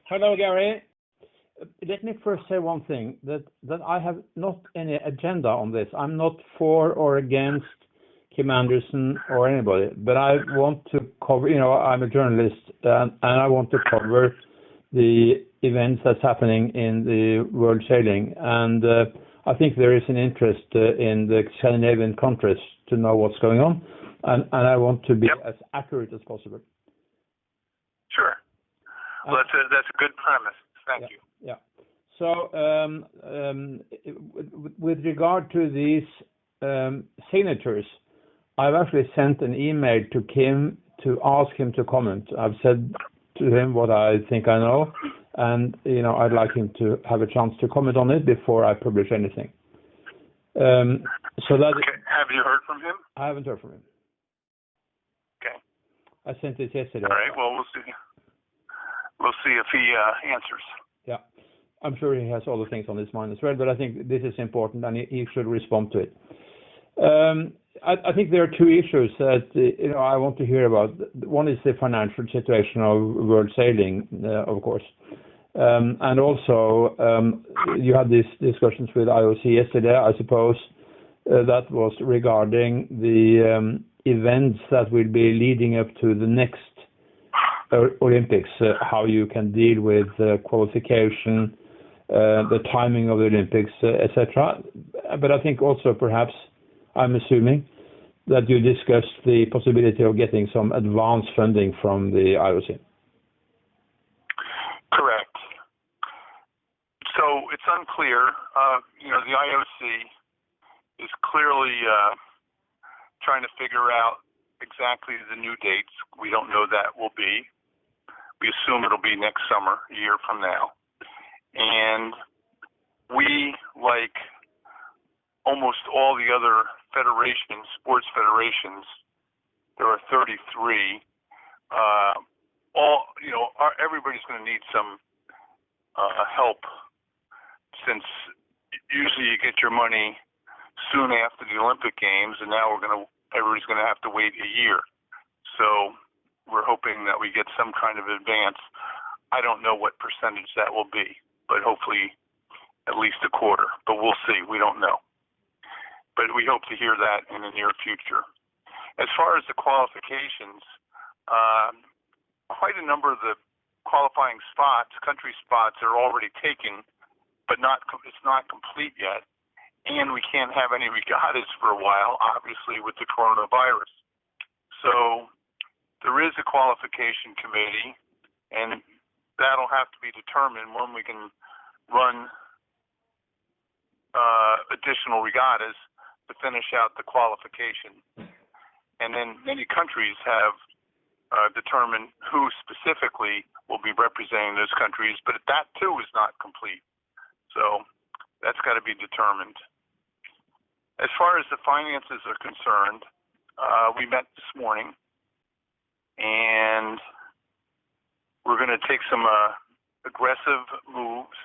Hello, Gary. Let me first say one thing, that I have not any agenda on this. I'm not for or against Kim Anderson or anybody, but I want to cover, I'm a journalist, and I want to cover the events that's happening in the world sailing. And I think there is an interest in the Scandinavian countries to know what's going on, and I want to be as accurate as possible. Sure. Well, that's a good premise. Thank you. Yeah. So, with regard to these signatures, I've actually sent an email to Kim to ask him to comment. I've said to him what I think I know, and I'd like him to have a chance to comment on it before I publish anything. So that. Okay. Have you heard from him? I haven't heard from him. Okay. I sent it yesterday. All right. Well, we'll see. We'll see if he answers. Yeah. I'm sure he has other things on his mind as well, but I think this is important, and he should respond to it. I think there are two issues that I want to hear about. One is the financial situation of world sailing, of course, and also you had these discussions with IOC yesterday. I suppose that was regarding the events that will be leading up to the next Olympics, how you can deal with qualification, the timing of the Olympics, etc. But I think also perhaps, I'm assuming, that you discussed the possibility of getting some advance funding from the IOC. Correct. So it's unclear. The IOC is clearly trying to figure out exactly the new dates. We don't know that will be. We assume it'll be next summer, a year from now. And we, like almost all the other federations, sports federations, there are 33. Everybody's going to need some help, since usually you get your money soon after the Olympic Games, and now everybody's going to have to wait a year. So we're hoping that we get some kind of advance. I don't know what percentage that will be, but hopefully at least a quarter. But we'll see. We don't know. But we hope to hear that in the near future. As far as the qualifications, quite a number of the qualifying spots, country spots, are already taken, but it's not complete yet. And we can't have any regattas for a while, obviously, with the coronavirus. So there is a qualification committee, and that'll have to be determined when we can run additional regattas to finish out the qualification. And then many countries have determined who specifically will be representing those countries, but that too is not complete. So that's got to be determined. As far as the finances are concerned, we met this morning, and we're going to take some aggressive moves.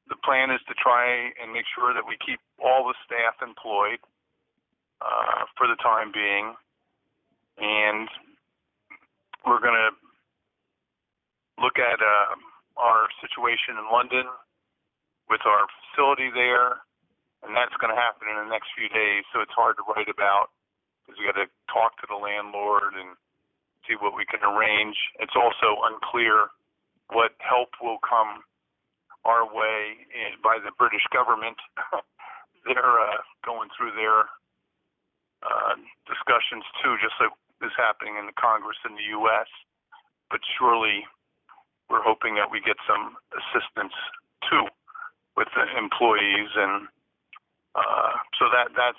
The plan is to try and make sure that we keep all the staff employed for the time being, and we're going to look at our situation in London with our facility there, and that's going to happen in the next few days, so it's hard to write about because we got to talk to the landlord and see what we can arrange. It's also unclear what help will come our way by the British government. They're going through their discussions too, just like is happening in the Congress in the U.S. But surely we're hoping that we get some assistance too with the employees, and so that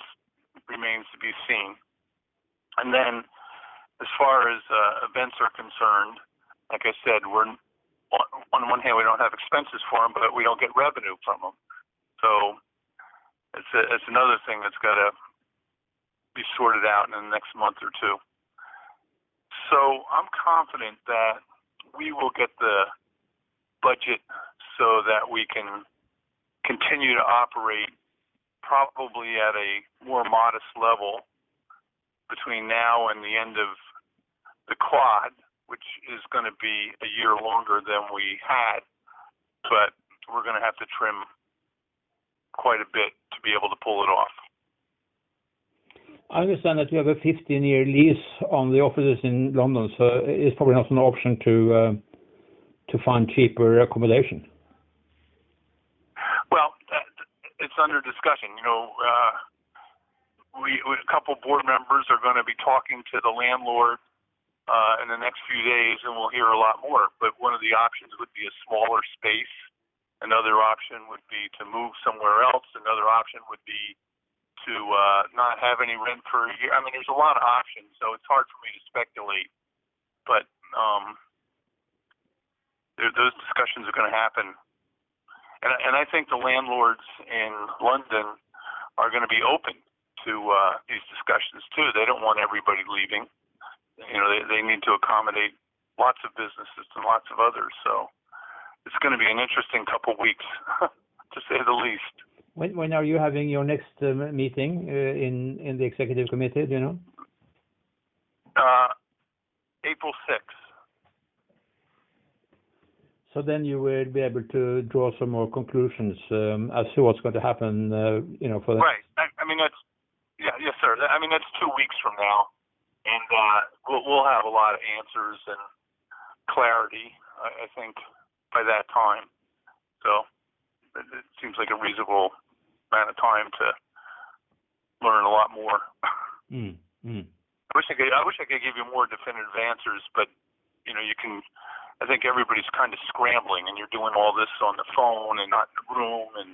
remains to be seen. And then, as far as events are concerned, like I said, we're on one hand we don't have expenses for them, but we don't get revenue from them. So it's another thing that's got to be sorted out in the next month or two. So I'm confident that we will get the budget so that we can continue to operate probably at a more modest level between now and the end of the quad, which is going to be a year longer than we had, but we're going to have to trim quite a bit to be able to pull it off. I understand that you have a 15-year lease on the offices in London, so it's probably not an option to find cheaper accommodation. Well, it's under discussion. A couple board members are going to be talking to the landlord in the next few days, and we'll hear a lot more. But one of the options would be a smaller space. Another option would be to move somewhere else. Another option would be to not have any rent for a year. I mean, there's a lot of options, so it's hard for me to speculate. But those discussions are going to happen. And I think the landlords in London are going to be open to these discussions too. They don't want everybody leaving. They need to accommodate lots of businesses and lots of others. So it's going to be an interesting couple of weeks, to say the least. When are you having your next meeting in the executive committee? Do you know? April 6th. So then you will be able to draw some more conclusions as to what's going to happen. For that. Right. I mean that's yes, sir. I mean that's 2 weeks from now, and we'll have a lot of answers and clarity. I think by that time. So it seems like a reasonable amount of time to learn a lot more. I wish I could give you more definitive answers, but you can. I think everybody's kind of scrambling, and you're doing all this on the phone and not in the room. And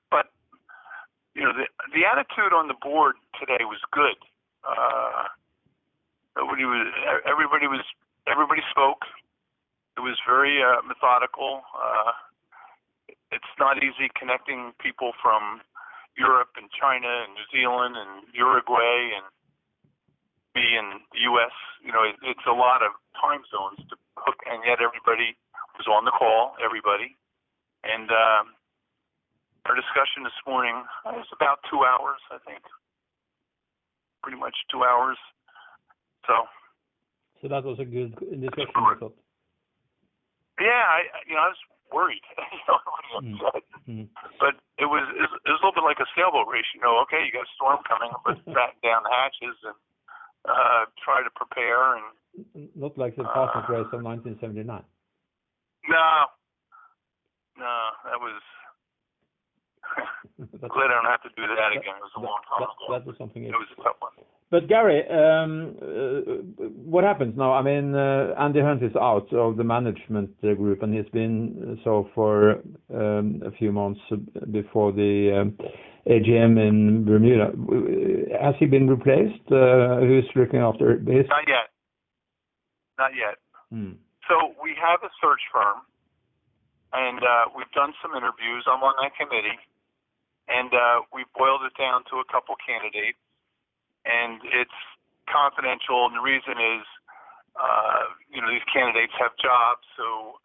but the attitude on the board today was good. Everybody spoke. It was very methodical. It's not easy connecting people from Europe and China and New Zealand and Uruguay and me in the U.S. It's a lot of time zones to hook, and yet everybody was on the call, everybody. And our discussion this morning was about 2 hours, I think. Pretty much 2 hours. So that was a good discussion, I thought. Yeah, I was worried. But it was a little bit like a sailboat race. Okay, you got a storm coming, but batten down the hatches and try to prepare. And not like the passing race of 1979. No, that was. Glad I don't have to do that again. It was a long time ago. That was something. It was a tough one. But Gary, what happens now? I mean, Andy Hunt is out of the management group, and he's been so for a few months before the AGM in Bermuda. Has he been replaced? Who's looking after this? Not yet. So we have a search firm, and we've done some interviews. I'm on that committee, and we've boiled it down to a couple candidates. And it's confidential, and the reason is, these candidates have jobs, so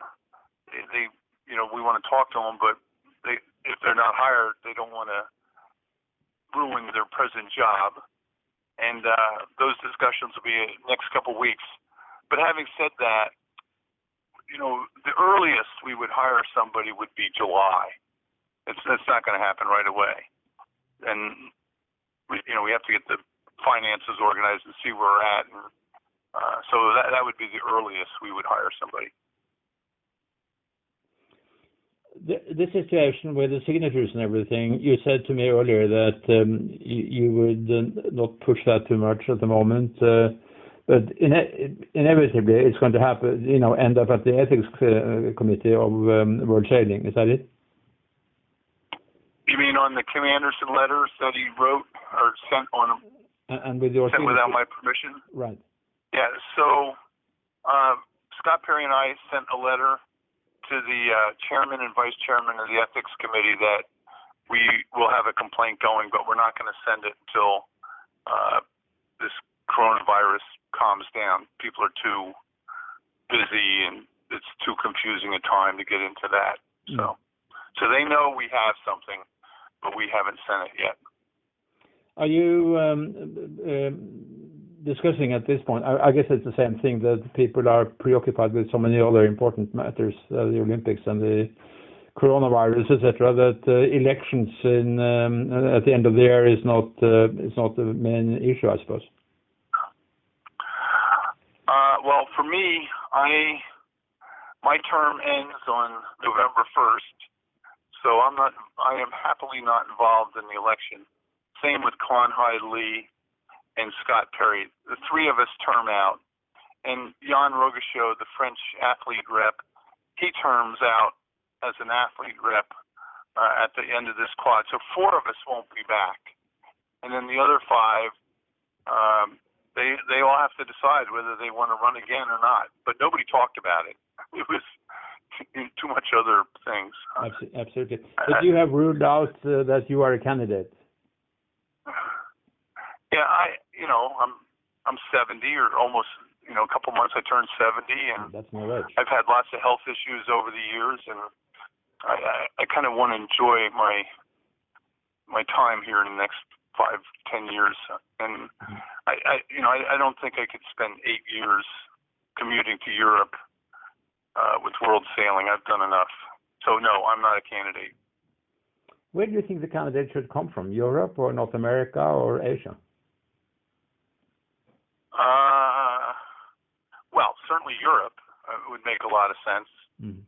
they we want to talk to them, but if they're not hired, they don't want to ruin their present job. And those discussions will be in the next couple of weeks. But having said that, the earliest we would hire somebody would be July. It's not going to happen right away, and we have to get the finances organized and see where we're at, and so that would be the earliest we would hire somebody. The situation with the signatures and everything, you said to me earlier that you would not push that too much at the moment, but inevitably it's going to happen. End up at the ethics committee of World Sailing. Is that it? You mean on the Commanderson letters that he wrote or sent on? And with your sent without my permission? Right. Yeah, so Scott Perry and I sent a letter to the chairman and vice chairman of the ethics committee that we will have a complaint going, but we're not going to send it until this coronavirus calms down. People are too busy, and it's too confusing a time to get into that. So they know we have something, but we haven't sent it yet. Are you discussing at this point, I guess it's the same thing, that people are preoccupied with so many other important matters, the Olympics and the coronavirus, etc., that elections at the end of the year is not the main issue, I suppose. Well, for me, my term ends on November 1st, so I am happily not involved in the election. Same with Conrad Lee and Scott Perry. The three of us term out, and Jan Rogesho, the French athlete rep, he terms out as an athlete rep at the end of this quad. So four of us won't be back, and then the other five, they all have to decide whether they want to run again or not. But nobody talked about it. It was too much other things. Absolutely. But you have ruled out that you are a candidate. Yeah, I'm 70 or almost. A couple months I turned 70, and that's my age. I've had lots of health issues over the years, and I kind of want to enjoy my time here in the next 5-10 years. And I don't think I could spend 8 years commuting to Europe with world sailing. I've done enough. So no, I'm not a candidate. Where do you think the candidate should come from? Europe or North America or Asia? Well, certainly Europe would make a lot of sense. Mm.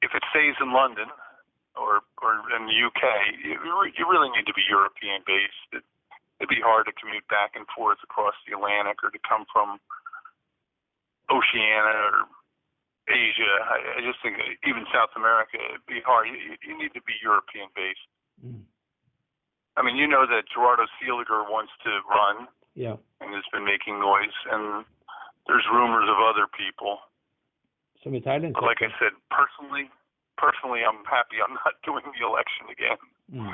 If it stays in London or in the UK, you really need to be European based. It'd be hard to commute back and forth across the Atlantic or to come from Oceania or Asia. I just think even South America, it'd be hard. You need to be European based. Mm. I mean, you know that Gerardo Seeliger wants to run. Yeah. And has been making noise, and there's rumors of other people. Some Italians. But like I said, personally, I'm happy I'm not doing the election again. Mm.